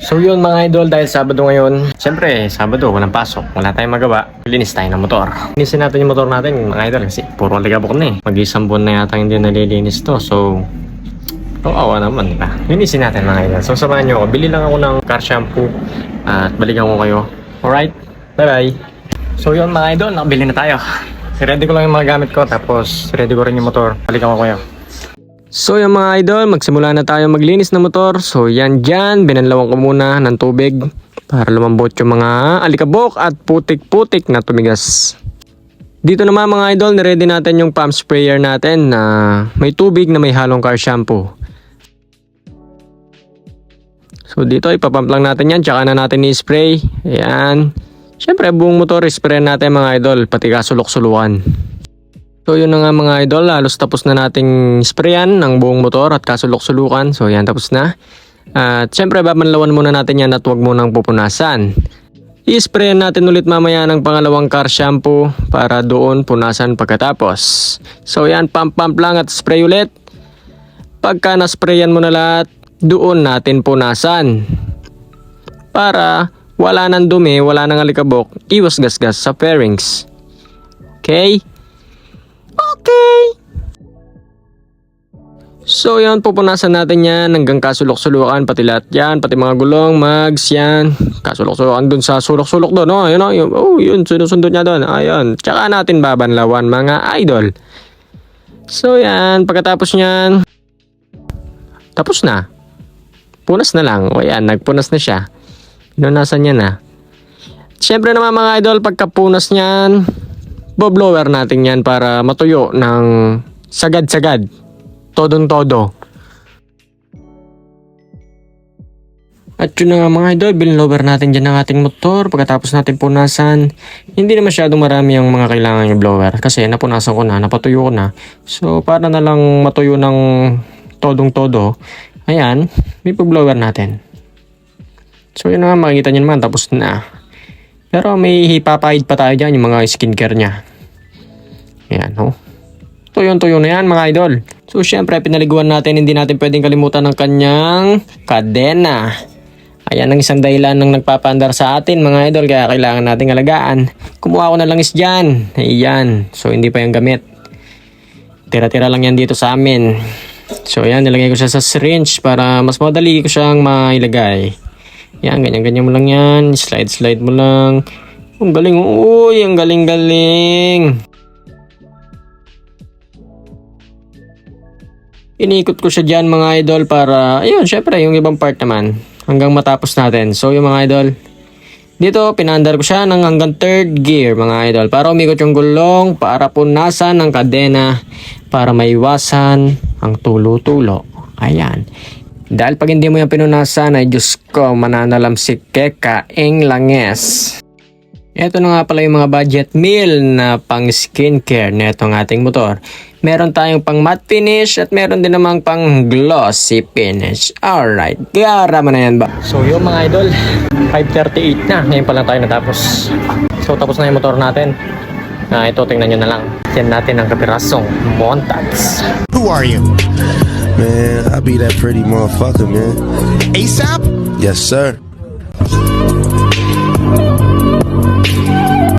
So yun mga idol, dahil Sabado ngayon, siyempre Sabado, walang pasok, wala tayong magawa, linis tayo ng motor. Linisin natin yung motor natin mga idol kasi puro ligabok na eh. Mag-isang buwan na yata hindi nalilinis to, so awa naman, diba? Linisin natin mga idol. So samahan nyo ako, bili lang ako ng car shampoo at balikan ko kayo. Alright, bye bye. So yun mga idol, nakabili na tayo. Ready ko lang yung mga gamit ko, tapos ready ko rin yung motor, balikan ko kayo. So yung mga idol, magsimula na tayo maglinis ng motor. So yan dyan, binanlawan ko muna ng tubig para lumambot yung mga alikabok at putik-putik na tumigas. Dito naman mga idol, niready natin yung pump sprayer natin na may tubig na may halong car shampoo. So dito ipapump lang natin yan, tsaka na natin i-spray. Ayan. Siyempre buong motor i-spray natin mga idol, pati kasulok-sulukan. So yun na nga mga idol, halos tapos na nating sprayan ng buong motor at kasulok-sulukan. So yan, tapos na. At syempre babanlawan muna natin yan at huwag munang pupunasan. I-sprayan natin ulit mamaya ng pangalawang car shampoo para doon punasan pagkatapos. So yan, pump lang at spray ulit. Pagka nasprayan mo na lahat, doon natin punasan. Para wala nang dumi, wala nang alikabok, iwas gasgas sa fairings. Okay? Okay. So yan, pupunasan natin yan hanggang kasulok-sulukan, pati lahat yan, pati mga gulong, mags yan. Kasulok-sulukan dun sa sulok-sulok dun, oh, yun, oh, yun, sunod niya dun, ayun. Tsaka natin babanlawan mga idol. So yan, pagkatapos nyan, tapos na. Punas na lang, o yan, nagpunas na siya. Pinunasan niya na. Siyempre naman mga idol, pagkapunas nyan, bo-blower natin yan para matuyo ng sagad-sagad. Todong-todo. At yun na nga mga idol, binlower natin dyan ang ating motor. Pagkatapos natin punasan, hindi na masyadong marami ang mga kailangan yung blower. Kasi napunasan ko na, napatuyo ko na. So para na lang matuyo ng todong-todo, ayan, may blower natin. So yun na nga, makikita nyo naman, tapos na. Pero may hipapahid pa tayo dyan, yung mga skincare niya. Ayan, oh. Tuyo na yan mga idol. So syempre, pinaliguan natin, hindi natin pwedeng kalimutan ng kanyang kadena. Ayan ang isang dahilan ng nagpapaandar sa atin mga idol, kaya kailangan nating alagaan. Kumuha ko na langis dyan. Ayan, so hindi pa yung gamit. Tira-tira lang yan dito sa amin. So ayan, nilagay ko siya sa syringe para mas madali ko siyang mailagay. Yan, ganyan-ganyan mo lang yan. Slide mo lang. Ang galing. Uy, ang galing-galing. Inikot ko siya dyan mga idol para, ayun, syempre, yung ibang part naman. Hanggang matapos natin. So, yung mga idol, dito, pinandar ko siya ng hanggang third gear mga idol. Para umikot yung gulong, para punasan ng kadena, para maiwasan ang tulo-tulo. Ayan. Dahil pag hindi mo yung pinunasan ay Diyos ko, mananalamsik kekaing langes. Ito na nga pala yung mga budget meal na pang skincare na itong ating motor. Meron tayong pang matte finish at meron din namang pang glossy finish. Alright, gara mo na yan ba? So yung mga idol, 5:38 na. Ngayon pa lang tayo natapos. So tapos na yung motor natin. Ito, tingnan nyo na lang. Yan natin ang kapirasong montags. Who are you? Man, I be that pretty motherfucker, man. ASAP? Yes, sir.